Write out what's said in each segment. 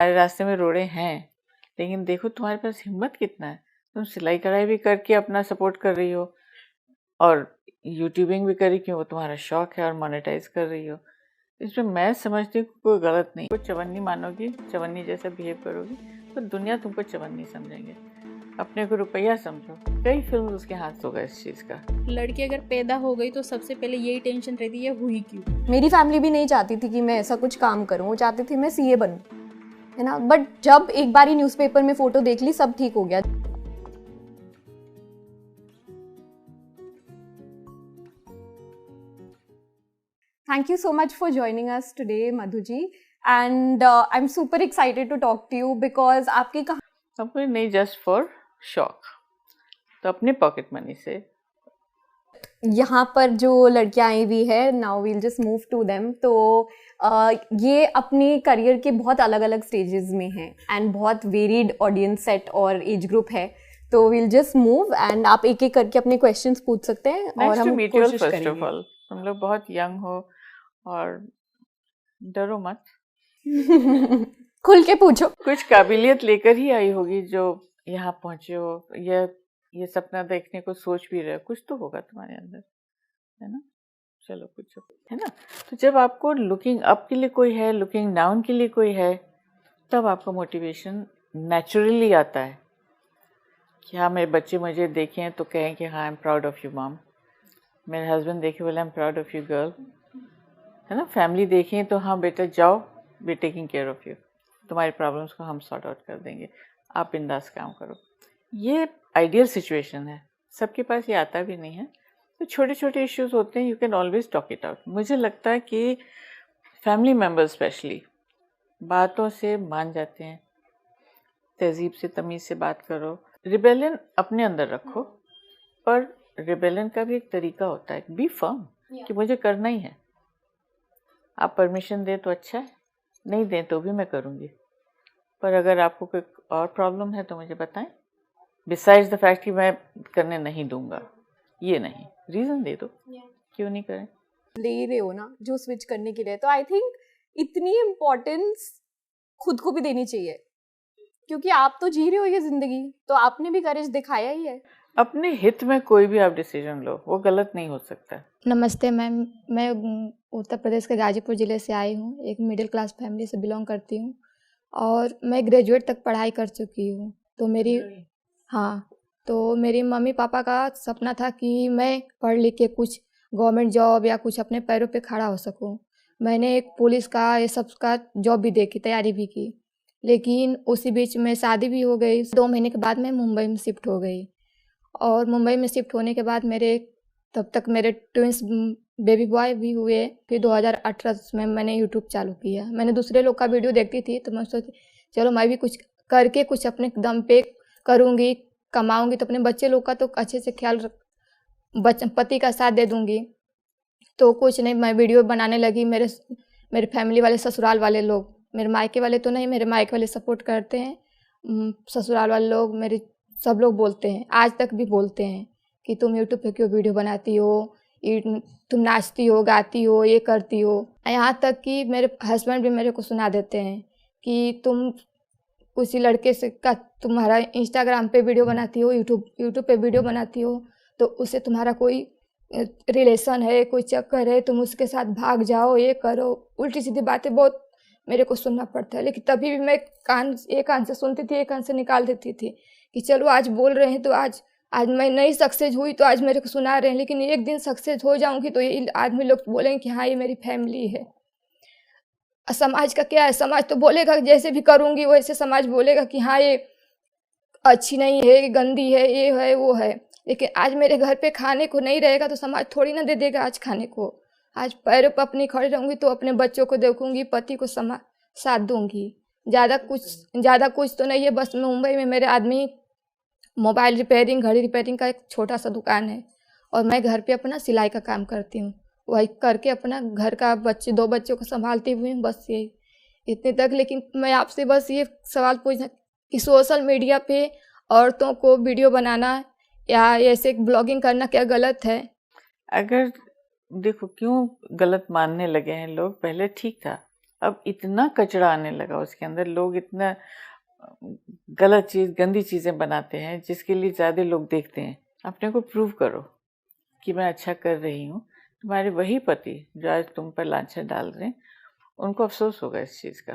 हमारे रास्ते में रोड़े हैं, लेकिन देखो तुम्हारे पास हिम्मत कितना है, तुम सिलाई कढ़ाई भी करके अपना सपोर्ट कर रही हो और यूट्यूबिंग भी कर रही, क्यों वो तुम्हारा शौक है, और मोनेटाइज कर रही हो। इसमें मैं समझती हूँ कोई गलत नहीं। कोई चवन्नी मानोगी, चवन्नी जैसा बिहेव करोगी तो दुनिया तुमको चवन्नी समझेंगे। अपने को रुपया समझो। कई फिल्म उसके हाथ होगा इस चीज़ का। लड़की अगर पैदा हो गई तो सबसे पहले यही टेंशन रहती है, हुई क्यों। मेरी फैमिली भी नहीं चाहती थी कि मैं ऐसा कुछ काम करूं, वो चाहती थी मैं सीए बनूं, है ना। बट जब एक बार ही न्यूज़पेपर में फोटो देख ली, सब ठीक हो गया। Thank you so much for joining us today, Madhu ji. And I'm super excited to talk to you because आपकी कहानी नहीं जस्ट फॉर शौक, तो अपने पॉकेट मनी से यहाँ पर जो लड़कियाँ आई हुई है, now we'll just move to them. तो ये अपनी करियर के बहुत अलग अलग स्टेजेस में हैं एंड बहुत वेरिड ऑडियंस सेट और एज ग्रुप है। तो वील जस्ट मूव एंड आप एक एक करके अपने क्वेश्चंस पूछ सकते हैं और हम कोशिश करेंगे। फर्स्ट ऑफ ऑल तुम लोग बहुत यंग हो और डरो मत। खुल के पूछो। कुछ काबिलियत लेकर ही आई होगी जो यहाँ पहुंचे हो, ये सपना देखने को सोच भी रहे हो, कुछ तो होगा तुम्हारे अंदर, है ना। चलो कुछ है ना। तो जब आपको लुकिंग अप के लिए कोई है, लुकिंग डाउन के लिए कोई है, तब आपको मोटिवेशन नेचुरली आता है कि हाँ मेरे बच्चे मुझे देखें तो कहें कि हाँ I am proud of you mom. मेरे हस्बैंड देखे बोले I am proud of you girl, है ना। फैमिली देखें तो हाँ बेटा जाओ, we taking care of you, तुम्हारी प्रॉब्लम्स को हम सॉर्ट आउट कर देंगे, आप बिंदास काम करो। ये आइडियल सिचुएशन है, सबके पास ये आता भी नहीं है। तो छोटे छोटे इश्यूज होते हैं, you can always talk it out. मुझे लगता है कि फैमिली मेम्बर्स स्पेशली बातों से मान जाते हैं, तहजीब से तमीज़ से बात करो। रिबेलियन अपने अंदर रखो, पर रिबेलियन का भी एक तरीका होता है, बी फर्म कि मुझे करना ही है। आप परमिशन दें तो अच्छा है, नहीं दें तो भी मैं करूँगी, पर अगर आपको कोई और प्रॉब्लम है तो मुझे बताएं। बिसाइड्स द फैक्ट कि मैं करने नहीं दूंगा, ये नहीं, रीज़न दे दो क्यों नहीं करें। ले रहे हो ना जो स्विच करने के लिए, तो आई थिंक इतनी इम्पोर्टेंस खुद को भी देनी चाहिए, क्योंकि आप तो जी रहे हो ये जिंदगी, तो आपने भी करेज दिखाया ही है। अपने हित में कोई भी आप डिसीजन लो, वो गलत नहीं हो सकता। नमस्ते मैम, मैं उत्तर प्रदेश के गाजीपुर ज़िले से आई हूँ। एक मिडिल क्लास फैमिली से बिलोंग करती हूँ और मैं ग्रेजुएट तक पढ़ाई कर चुकी हूँ। तो मेरी मम्मी पापा का सपना था कि मैं पढ़ लिख के कुछ गवर्नमेंट जॉब या कुछ अपने पैरों पे खड़ा हो सकूं। मैंने एक पुलिस का ये सब का जॉब भी देखी, तैयारी भी की, लेकिन उसी बीच में शादी भी हो गई। 2 महीने के बाद मैं मुंबई में शिफ्ट हो गई और मुंबई में शिफ्ट होने के बाद तब तक मेरे ट्विंस बेबी बॉय भी हुए। फिर 2018 में मैंने यूट्यूब चालू किया। मैंने दूसरे लोग का वीडियो देखती थी तो मैं सोची चलो मैं भी कुछ करके कुछ अपने दम पे करूँगी, कमाऊँगी तो अपने बच्चे लोग का तो अच्छे से ख्याल पति का साथ दे दूँगी। तो कुछ नहीं, मैं वीडियो बनाने लगी। मेरे फैमिली वाले, ससुराल वाले लोग, मेरे मायके वाले तो नहीं, मेरे मायके वाले सपोर्ट करते हैं। ससुराल वाले लोग मेरे सब लोग बोलते हैं, आज तक भी बोलते हैं कि तुम यूट्यूब पे क्यों वीडियो बनाती हो, तुम नाचती हो, गाती हो, ये करती हो। यहाँ तक कि मेरे हस्बैंड भी मेरे को सुना देते हैं कि तुम उसी लड़के से का तुम्हारा इंस्टाग्राम पे वीडियो बनाती हो, यूट्यूब पे वीडियो बनाती हो, तो उससे तुम्हारा कोई रिलेशन है, कोई चक्कर है, तुम उसके साथ भाग जाओ, ये करो। उल्टी सीधी बातें बहुत मेरे को सुनना पड़ता है, लेकिन तभी भी मैं एक कान से सुनती थी, एक कान से निकाल देती थी कि चलो आज बोल रहे हैं तो आज मैं नहीं सक्सेस हुई तो आज मेरे को सुना रहे हैं, लेकिन एक दिन सक्सेस हो जाऊंगी तो ये आदमी लोग बोलेंगे कि हाँ ये मेरी फैमिली है। समाज का क्या है, समाज तो बोलेगा जैसे भी करूंगी वैसे समाज बोलेगा कि हाँ ये अच्छी नहीं है, गंदी है, ये है वो है। लेकिन आज मेरे घर पे खाने को नहीं रहेगा तो समाज थोड़ी ना दे देगा आज खाने को। आज पैरों पर अपनी खड़ी रहूंगी तो अपने बच्चों को देखूंगी, पति को साथ दूंगी। ज़्यादा कुछ तो नहीं है। बस मुंबई में मेरे आदमी मोबाइल रिपेयरिंग, घड़ी रिपेयरिंग का एक छोटा सा दुकान है और मैं घर पे अपना सिलाई का काम करती हूँ। वही करके अपना घर का 2 बच्चों को संभालती हुई, बस यही इतने तक। लेकिन मैं आपसे बस ये सवाल पूछना कि सोशल मीडिया पे औरतों को वीडियो बनाना या ऐसे ब्लॉगिंग करना क्या गलत है? अगर देखो क्यों गलत मानने लगे हैं लोग, पहले ठीक था, अब इतना कचरा आने लगा उसके अंदर, लोग इतना गलत चीज, गंदी चीजें बनाते हैं जिसके लिए ज्यादा लोग देखते हैं। अपने को प्रूव करो कि मैं अच्छा कर रही हूँ। तुम्हारे वही पति जो आज तुम पर लांछन डाल रहे हैं, उनको अफसोस होगा इस चीज का।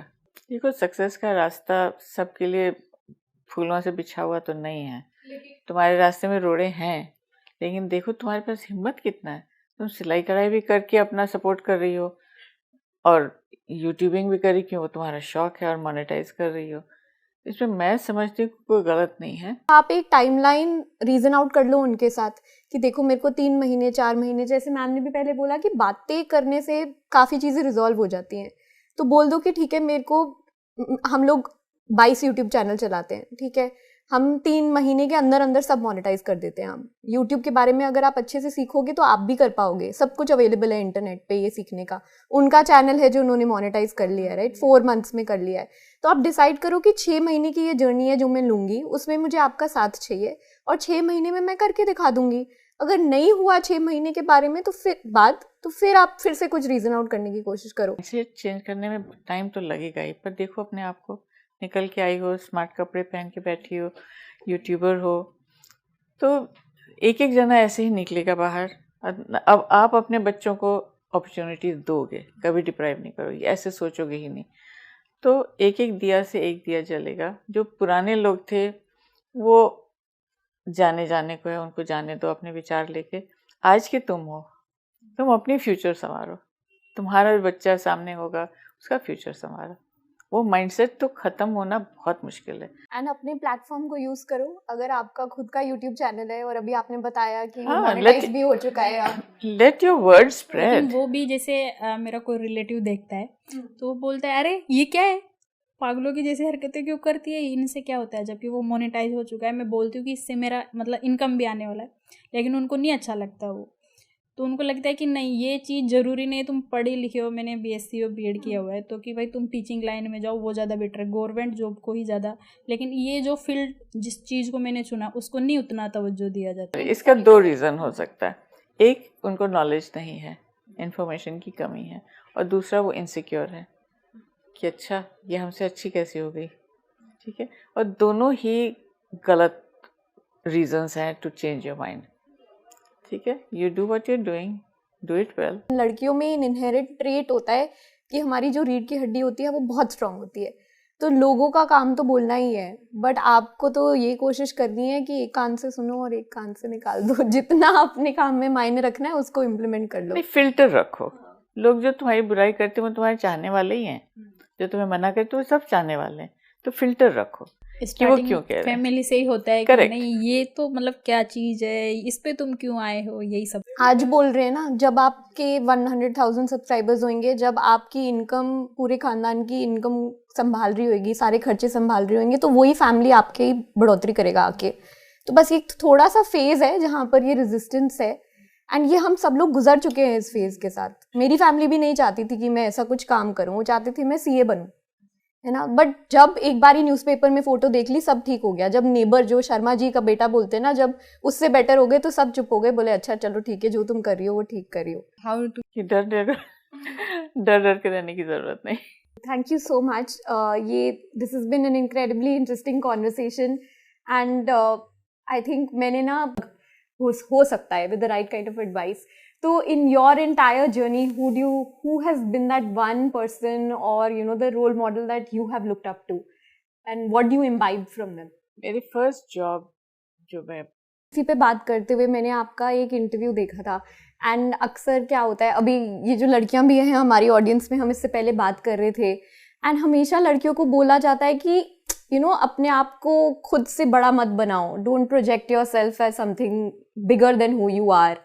देखो, सक्सेस का रास्ता सबके लिए फूलों से बिछा हुआ तो नहीं है। तुम्हारे रास्ते में रोड़े हैं, लेकिन देखो तुम्हारे पास हिम्मत कितना है। तुम सिलाई कढ़ाई भी करके अपना सपोर्ट कर रही हो, और यूट्यूबिंग भी करी, क्यों, वो तुम्हारा शौक है, और मोनेटाइज कर रही हो। इसमें मैं समझती हूँ कोई गलत नहीं है। आप एक टाइमलाइन रीजन आउट कर लो उनके साथ कि देखो मेरे को 3 महीने 4 महीने, जैसे मैम ने भी पहले बोला कि बातें करने से काफ़ी चीज़ें रिजॉल्व हो जाती हैं। तो बोल दो कि ठीक है, मेरे को, हम लोग 22 यूट्यूब चैनल चलाते हैं, ठीक है, हम 3 महीने के अंदर अंदर सब मोनेटाइज कर देते हैं। हम यूट्यूब के बारे में अगर आप अच्छे से सीखोगे तो आप भी कर पाओगे। सब कुछ अवेलेबल है इंटरनेट पे ये सीखने का। उनका चैनल है जो उन्होंने मोनेटाइज कर लिया है, राइट, 4 मंथ्स में कर लिया है। तो आप डिसाइड करो कि 6 महीने की ये जर्नी है जो मैं लूँगी, उसमें मुझे आपका साथ चाहिए, और 6 महीने में मैं करके दिखा दूंगी। अगर नहीं हुआ 6 महीने के बारे में, तो फिर आप फिर से कुछ रीजन आउट करने की कोशिश करो। इसे चेंज करने में टाइम तो लगेगा ही, पर देखो अपने आप को, निकल के आई हो, स्मार्ट कपड़े पहन के बैठी हो, यूट्यूबर हो, तो एक एक जना ऐसे ही निकलेगा बाहर। अब आप अपने बच्चों को अपॉर्चुनिटीज दोगे, कभी डिप्राइव नहीं करोगे, ऐसे सोचोगे ही नहीं। तो एक एक दिया से एक दिया जलेगा। जो पुराने लोग थे वो जाने जाने को है, उनको जाने दो अपने विचार लेके। आज के तुम हो, तुम अपनी फ्यूचर संवारो। तुम्हारा बच्चा सामने होगा, उसका फ्यूचर संवारो। वो माइंडसेट तो खत्म होना बहुत मुश्किल है। एंड अपने प्लेटफॉर्म को यूज करो। अगर आपका खुद का यूट्यूब चैनल है और अभी आपने बताया कि हाँ, मोनेटाइज भी हो चुका है, आप लेट योर वर्ड लेकिन स्प्रेड। वो भी जैसे मेरा कोई रिलेटिव देखता है तो वो बोलता है अरे ये क्या है, पागलों की जैसी हरकतें क्यों करती है, इनसे क्या होता है, जबकि वो मोनेटाइज हो चुका है। मैं बोलती हूँ कि इससे मेरा मतलब इनकम भी आने वाला है, लेकिन उनको नहीं अच्छा लगता वो। तो उनको लगता है कि नहीं ये चीज़ ज़रूरी नहीं है, तुम पढ़े लिखे हो, मैंने बीएससी और बीएड किया हुआ है, तो कि भाई तुम टीचिंग लाइन में जाओ, वो ज़्यादा बेटर है, गवर्नमेंट जॉब को ही ज़्यादा। लेकिन ये जो फील्ड जिस चीज़ को मैंने चुना उसको नहीं उतना तवज्जो दिया जाता। इसका 2 रीज़न हो सकता है। एक, उनको नॉलेज नहीं है, इन्फॉर्मेशन की कमी है, और दूसरा वो इनसिक्योर है कि अच्छा ये हमसे अच्छी कैसी हो गई। ठीक है, और दोनों ही गलत रीजंस हैं टू चेंज योर माइंड। ठीक है, you do what you are doing, do it well. लड़कियों में इन इनहेरेंट ट्रेट होता है कि हमारी जो रीढ़ की हड्डी होती है वो बहुत स्ट्रांग होती है। तो लोगों का काम तो बोलना ही है, बट आपको तो ये कोशिश करनी है कि एक कान से सुनो और एक कान से निकाल दो। जितना अपने काम में मायने रखना है उसको इम्प्लीमेंट कर लो। नहीं, फिल्टर रखो। लोग जो तुम्हारी बुराई करते हैं वो तुम्हारे चाहने वाले ही हैं, जो तुम्हें मना करते हैं वो सब चाहने वाले हैं। तो फिल्टर रखो कि वो क्यों कह रहे हैं। फैमिली से ही होता है कि Correct. नहीं ये तो मतलब क्या चीज़ है, इस पे तुम क्यों आए हो, यही सब। आज बोल रहे हैं ना, जब आपके 100,000 सब्सक्राइबर्स होंगे, जब आपकी इनकम पूरे खानदान की इनकम संभाल रही होगी, सारे खर्चे संभाल रही होंगे, तो वही फैमिली आपके ही बढ़ोतरी करेगा आके। तो बस एक थोड़ा सा फेज है जहाँ पर ये रेजिस्टेंस है, एंड ये हम सब लोग गुजर चुके हैं इस फेज के साथ। मेरी फैमिली भी नहीं चाहती थी कि मैं ऐसा कुछ काम करूँ, वो चाहती थी मैं सीए बनूँ, है ना। बट जब एक बार ही न्यूज़पेपर में फोटो देख ली, सब ठीक हो गया। जब नेबर जो शर्मा जी का बेटा बोलते हैं ना, जब उससे बेटर हो गए तो सब चुप हो गए, बोले अच्छा चलो ठीक है, जो तुम कर रही हो वो ठीक कर रही हो। हाउ टू कि डर डर के रहने की जरूरत नहीं। Thank you so much. ये this is been an incredibly interesting conversation, and I think मैंने ना हो सकता है with the right kind of advice. तो in your entire journey, who has been that one person or you know the role model that you have looked up to, and what do you imbibe from them? मेरी first job जो मैं, इसी पे बात करते हुए मैंने आपका एक इंटरव्यू देखा था, एंड अक्सर क्या होता है, अभी ये जो लड़कियां भी हैं हमारी ऑडियंस में, हम इससे पहले बात कर रहे थे, एंड हमेशा लड़कियों को बोला जाता है कि अपने आप को खुद से बड़ा मत बनाओ, don't project yourself as something bigger than who you are.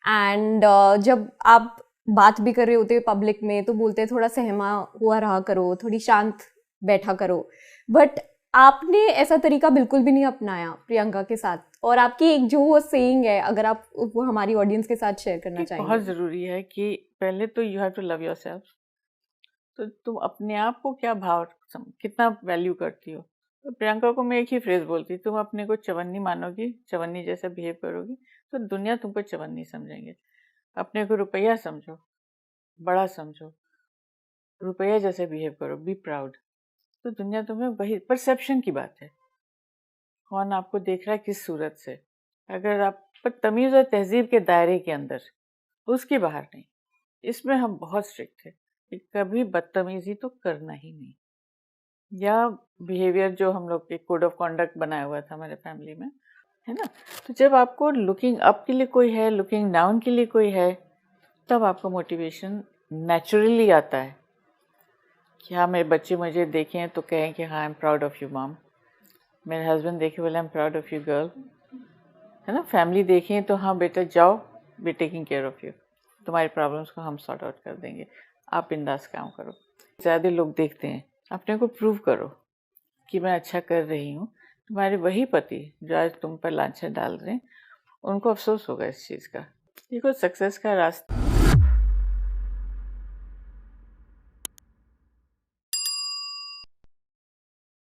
And जब आप बात भी कर रहे होते पब्लिक में तो बोलते हैं थोड़ा सहमा हुआ रहा करो, थोड़ी शांत बैठा करो। बट आपने ऐसा तरीका बिल्कुल भी नहीं अपनाया प्रियंका के साथ, और आपकी एक जो वो सेइंग है, अगर आप वो हमारी ऑडियंस के साथ शेयर करना चाहेंगे। बहुत ज़रूरी है कि पहले तो you have to love yourself. तो तुम अपने आप को क्या भाव, कितना वैल्यू करती हो। तो प्रियंका को मैं एक ही फ्रेज बोलती, तुम अपने को चवन्नी मानोगी, चवन्नी जैसा बिहेव करोगी तो दुनिया तुमको चवन्नी समझेंगे। अपने को रुपया समझो, बड़ा समझो, रुपया जैसे बिहेव करो, बी प्राउड। तो दुनिया तुम्हें वही, परसेप्शन की बात है, कौन आपको देख रहा है किस सूरत से। अगर आप पर तमीज़ और तहजीब के दायरे के अंदर, उसके बाहर नहीं। इसमें हम बहुत स्ट्रिक्ट है कि कभी बदतमीजी तो करना ही नहीं, या बिहेवियर जो हम लोग एक कोड ऑफ कॉन्डक्ट बनाया हुआ था हमारे फैमिली में, है ना। तो जब आपको लुकिंग अप के लिए कोई है, लुकिंग डाउन के लिए कोई है, तब आपका मोटिवेशन नेचुरली आता है कि हाँ मेरे बच्चे मुझे देखें तो कहें कि हाँ I am proud of you mom, मेरे हस्बैंड देखे बोले I am proud of you girl, है ना। फैमिली देखें तो हाँ बेटा जाओ, we taking care of you, तुम्हारी प्रॉब्लम्स को हम सॉर्ट आउट कर देंगे, आप बिंदास काम करो। ज़्यादा लोग देखते हैं, अपने को प्रूव करो कि मैं अच्छा कर रही हूँ। तुम्हारे वही पति जो आज तुम पर लांछन डाल रहे हैं, उनको अफसोस होगा इस चीज़ का। देखो सक्सेस का रास्ता